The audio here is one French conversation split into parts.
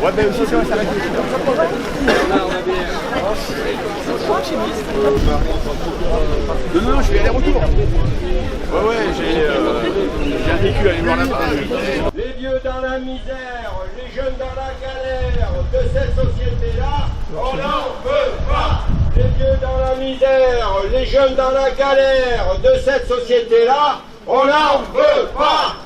Ouais, ben aussi, ça va. Non, je vais aller-retour. Ouais, j'ai un véhicule à aller voir là-bas. Les vieux dans la misère, les jeunes dans la galère de cette société-là, on n'en veut pas. Les vieux dans la misère, les jeunes dans la galère de cette société-là, on n'en veut pas.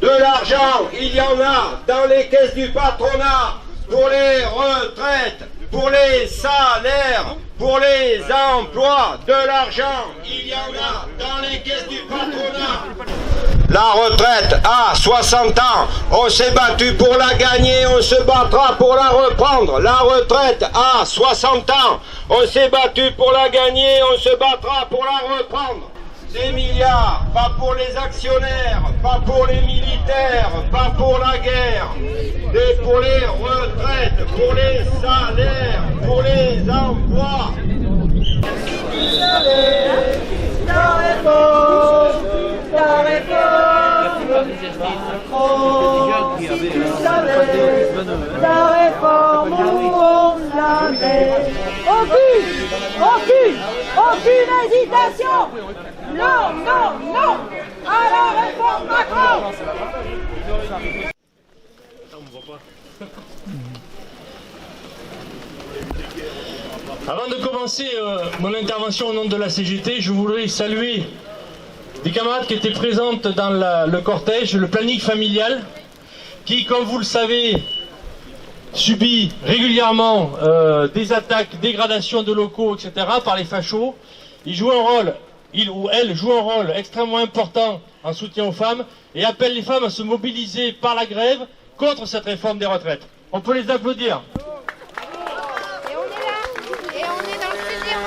De l'argent, il y en a dans les caisses du patronat, pour les retraites, pour les salaires, pour les emplois. De l'argent, il y en a dans les caisses du patronat. La retraite à 60 ans, on s'est battu pour la gagner, on se battra pour la reprendre. La retraite à 60 ans, on s'est battu pour la gagner, on se battra pour la reprendre. Des milliards, pas pour les actionnaires, pas pour les militaires, pas pour la guerre, mais pour les retraites, pour les salaires, pour les emplois. La réforme, si tu savais, la réforme où on l'avait. Aucune hésitation. Non, non, non à la réforme Macron. Avant de commencer mon intervention au nom de la CGT, je voudrais saluer des camarades qui étaient présentes dans le cortège, le planning familial, qui, comme vous le savez, subit régulièrement des attaques, dégradations de locaux, etc. par les fachos. Il ou elle joue un rôle extrêmement important en soutien aux femmes et appelle les femmes à se mobiliser par la grève contre cette réforme des retraites. On peut les applaudir. Et on est là, et on est dans le 6e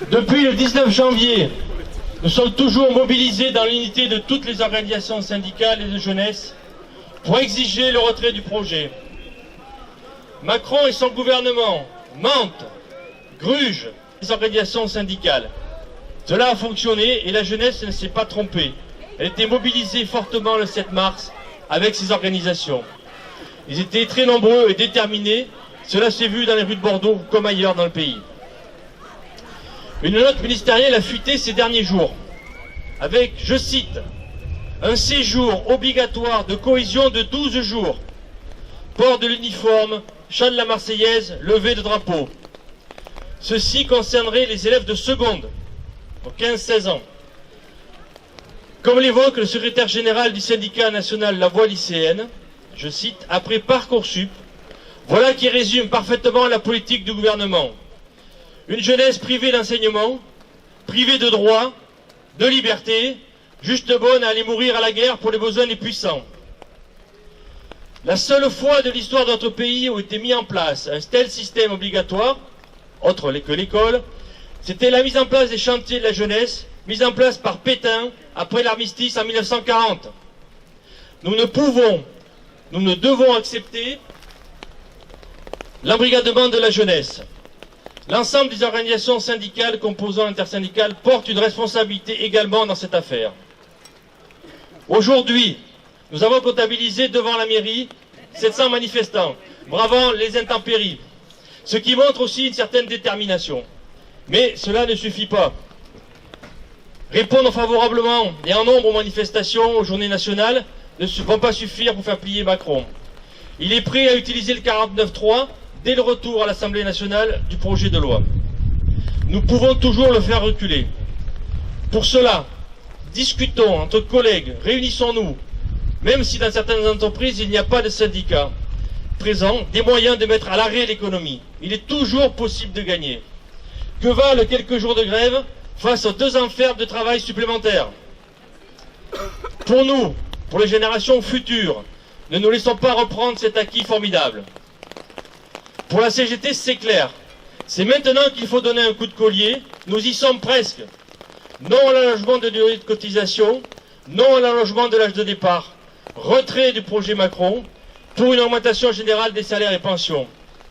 round. Depuis le 19 janvier, nous sommes toujours mobilisés dans l'unité de toutes les organisations syndicales et de jeunesse pour exiger le retrait du projet. Macron et son gouvernement mentent, grugent les organisations syndicales. Cela a fonctionné et la jeunesse ne s'est pas trompée. Elle était mobilisée fortement le 7 mars avec ces organisations. Ils étaient très nombreux et déterminés. Cela s'est vu dans les rues de Bordeaux comme ailleurs dans le pays. Une note ministérielle a fuité ces derniers jours avec, je cite, un séjour obligatoire de cohésion de 12 jours, port de l'uniforme, chant de la Marseillaise, levée de drapeau. Ceci concernerait les élèves de seconde, pour 15-16 ans. Comme l'évoque le secrétaire général du syndicat national La Voix lycéenne, je cite, après Parcoursup, voilà qui résume parfaitement la politique du gouvernement. Une jeunesse privée d'enseignement, privée de droits, de liberté, juste bonne à aller mourir à la guerre pour les besoins des puissants. La seule fois de l'histoire de notre pays où était mis en place un tel système obligatoire, autre que l'école, c'était la mise en place des chantiers de la jeunesse, mise en place par Pétain après l'armistice en 1940. Nous ne devons accepter l'embrigadement de la jeunesse. L'ensemble des organisations syndicales composant l'intersyndicale portent une responsabilité également dans cette affaire. Aujourd'hui, nous avons comptabilisé devant la mairie 700 manifestants, bravant les intempéries, ce qui montre aussi une certaine détermination. Mais cela ne suffit pas. Répondre favorablement et en nombre aux manifestations, aux journées nationales, ne vont pas suffire pour faire plier Macron. Il est prêt à utiliser le 49.3 dès le retour à l'Assemblée nationale du projet de loi. Nous pouvons toujours le faire reculer. Pour cela, discutons entre collègues, réunissons-nous, même si dans certaines entreprises il n'y a pas de syndicats présents, des moyens de mettre à l'arrêt l'économie. Il est toujours possible de gagner. Que valent quelques jours de grève face aux 2 ans fermes de travail supplémentaires? Pour nous, pour les générations futures, ne nous laissons pas reprendre cet acquis formidable. Pour la CGT, c'est clair. C'est maintenant qu'il faut donner un coup de collier. Nous y sommes presque. Non à l'allongement de durée de cotisation, non à l'allongement de l'âge de départ, retrait du projet Macron, pour une augmentation générale des salaires et pensions,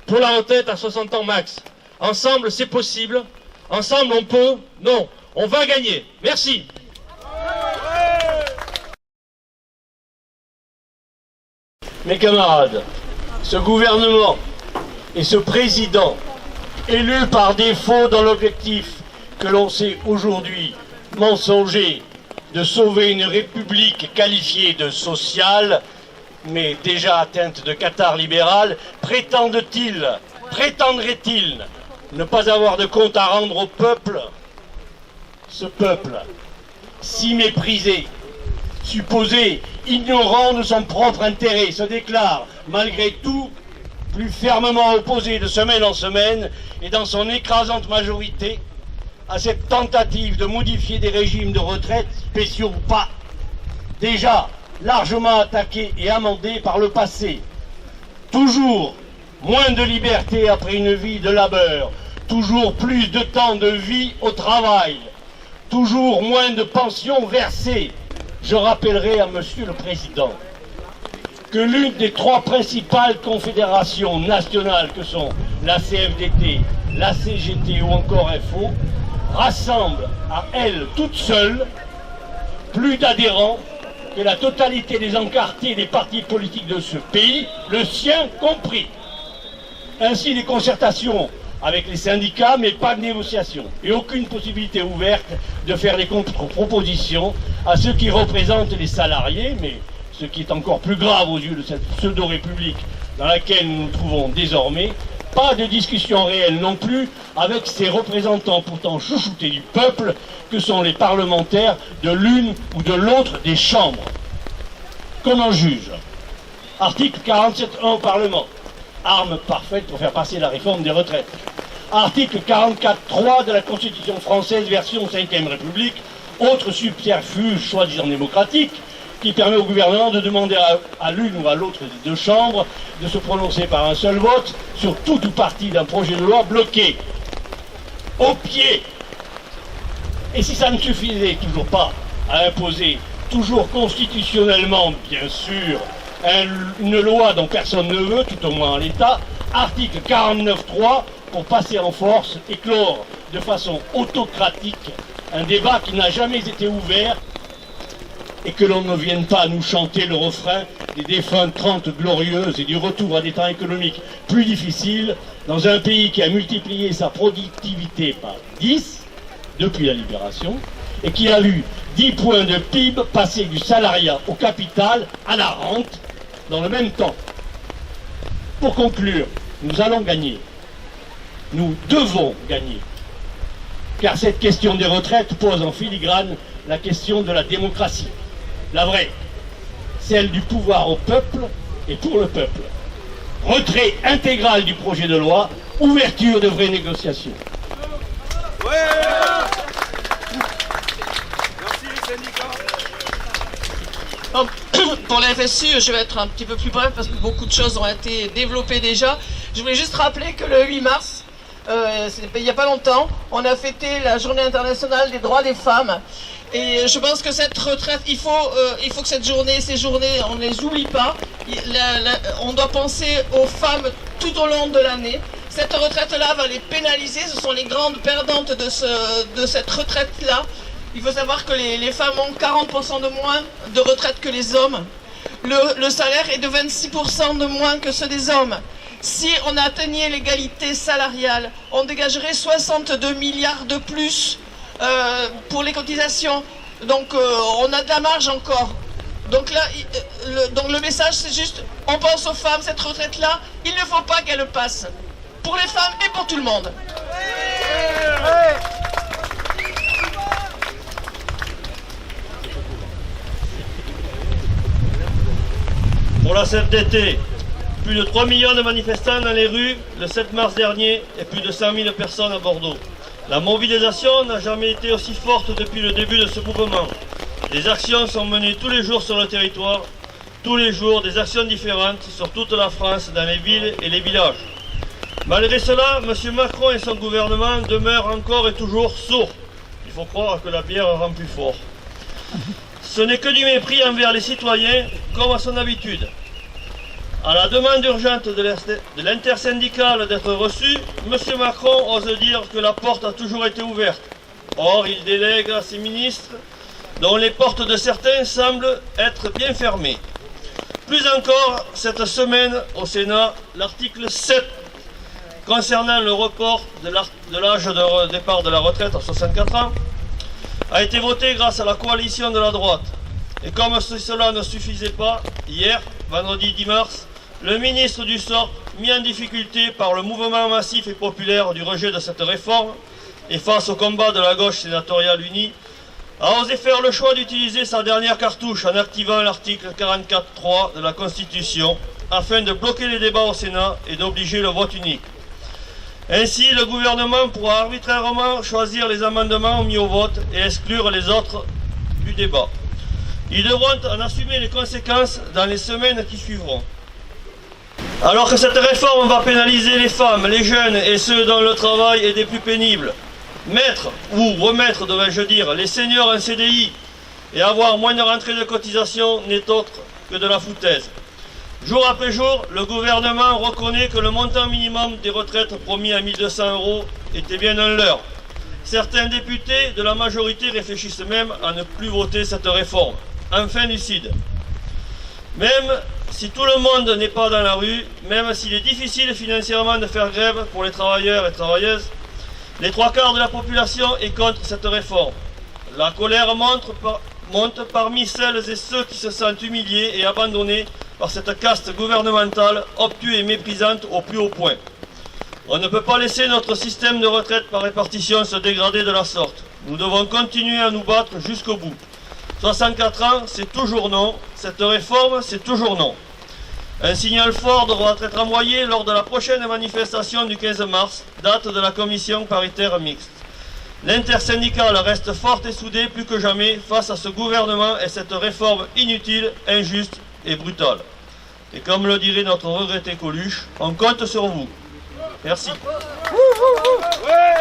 pour la retraite à 60 ans max. Ensemble, c'est possible. Ensemble, on peut. Non, on va gagner. Merci. Mes camarades, ce gouvernement et ce président, élu par défaut dans l'objectif que l'on sait aujourd'hui mensonger de sauver une république qualifiée de sociale, mais déjà atteinte de cathare libéral, prétendrait-il ne pas avoir de compte à rendre au peuple? Ce peuple, si méprisé, supposé ignorant de son propre intérêt, se déclare malgré tout plus fermement opposé de semaine en semaine et dans son écrasante majorité à cette tentative de modifier des régimes de retraite, spéciaux ou pas, déjà largement attaqués et amendés par le passé. Toujours moins de liberté après une vie de labeur, toujours plus de temps de vie au travail, toujours moins de pensions versées. Je rappellerai à Monsieur le Président que l'une des trois principales confédérations nationales que sont la CFDT, la CGT ou encore FO rassemble à elle toute seule plus d'adhérents que la totalité des encartés des partis politiques de ce pays, le sien compris. Ainsi des concertations avec les syndicats, mais pas de négociation. Et aucune possibilité ouverte de faire des contre-propositions à ceux qui représentent les salariés, mais ce qui est encore plus grave aux yeux de cette pseudo-république dans laquelle nous nous trouvons désormais, pas de discussion réelle non plus avec ces représentants pourtant chouchoutés du peuple que sont les parlementaires de l'une ou de l'autre des chambres. Qu'on en juge. Article 47.1 au Parlement. Arme parfaite pour faire passer la réforme des retraites. Article 44.3 de la Constitution française version 5e République, autre subterfuge soi-disant démocratique, qui permet au gouvernement de demander à l'une ou à l'autre des deux chambres de se prononcer par un seul vote sur tout ou partie d'un projet de loi bloqué. Au pied. Et si ça ne suffisait toujours pas à imposer, toujours constitutionnellement bien sûr, une loi dont personne ne veut, tout au moins en l'état, article 49.3, pour passer en force et clore de façon autocratique un débat qui n'a jamais été ouvert et que l'on ne vienne pas à nous chanter le refrain des défuntes 30 glorieuses et du retour à des temps économiques plus difficiles dans un pays qui a multiplié sa productivité par 10 depuis la libération et qui a vu 10 points de PIB passer du salariat au capital à la rente dans le même temps. Pour conclure, nous allons gagner. Nous devons gagner. Car cette question des retraites pose en filigrane la question de la démocratie. La vraie, celle du pouvoir au peuple et pour le peuple. Retrait intégral du projet de loi, ouverture de vraies négociations. Ouais. Merci les syndicats. Pour la FSU, je vais être un petit peu plus bref parce que beaucoup de choses ont été développées déjà. Je voulais juste rappeler que le 8 mars, il n'y a pas longtemps, on a fêté la journée internationale des droits des femmes. Et je pense que cette retraite, il faut que ces journées, on ne les oublie pas. On doit penser aux femmes tout au long de l'année. Cette retraite-là va les pénaliser, ce sont les grandes perdantes de cette retraite-là. Il faut savoir que les femmes ont 40% de moins de retraite que les hommes. Le salaire est de 26% de moins que ceux des hommes. Si on atteignait l'égalité salariale, on dégagerait 62 milliards de plus pour les cotisations. Donc on a de la marge encore. Donc là, le message c'est juste, on pense aux femmes, cette retraite-là, il ne faut pas qu'elle passe. Pour les femmes et pour tout le monde. Pour la CFDT, plus de 3 millions de manifestants dans les rues le 7 mars dernier et plus de 100 000 personnes à Bordeaux. La mobilisation n'a jamais été aussi forte depuis le début de ce mouvement. Des actions sont menées tous les jours sur le territoire, tous les jours des actions différentes sur toute la France, dans les villes et les villages. Malgré cela, M. Macron et son gouvernement demeurent encore et toujours sourds. Il faut croire que la bière rend plus fort. Ce n'est que du mépris envers les citoyens, comme à son habitude. À la demande urgente de l'intersyndicale d'être reçue, M. Macron ose dire que la porte a toujours été ouverte. Or, il délègue à ses ministres, dont les portes de certains semblent être bien fermées. Plus encore, cette semaine au Sénat, l'article 7 concernant le report de l'âge de départ de la retraite à 64 ans a été voté grâce à la coalition de la droite. Et comme si cela ne suffisait pas, hier, vendredi 10 mars, le ministre du sort, mis en difficulté par le mouvement massif et populaire du rejet de cette réforme, et face au combat de la gauche sénatoriale unie, a osé faire le choix d'utiliser sa dernière cartouche en activant l'article 44.3 de la Constitution afin de bloquer les débats au Sénat et d'obliger le vote unique. Ainsi, le gouvernement pourra arbitrairement choisir les amendements mis au vote et exclure les autres du débat. Ils devront en assumer les conséquences dans les semaines qui suivront. Alors que cette réforme va pénaliser les femmes, les jeunes et ceux dont le travail est des plus pénibles, mettre ou remettre, devrais-je dire, les seniors en CDI et avoir moins de rentrées de cotisation n'est autre que de la foutaise. Jour après jour, le gouvernement reconnaît que le montant minimum des retraites promis à 1 200 € était bien un leurre. Certains députés de la majorité réfléchissent même à ne plus voter cette réforme. Enfin lucide. Même si tout le monde n'est pas dans la rue, même s'il est difficile financièrement de faire grève pour les travailleurs et travailleuses, les 3/4 de la population est contre cette réforme. La colère monte parmi celles et ceux qui se sentent humiliés et abandonnés par cette caste gouvernementale obtuse et méprisante au plus haut point. On ne peut pas laisser notre système de retraite par répartition se dégrader de la sorte. Nous devons continuer à nous battre jusqu'au bout. 64 ans, c'est toujours non. Cette réforme, c'est toujours non. Un signal fort devra être envoyé lors de la prochaine manifestation du 15 mars, date de la commission paritaire mixte. L'intersyndicale reste forte et soudée plus que jamais face à ce gouvernement et cette réforme inutile, injuste et brutale. Et comme le dirait notre regretté Coluche, on compte sur vous. Merci. Ouais.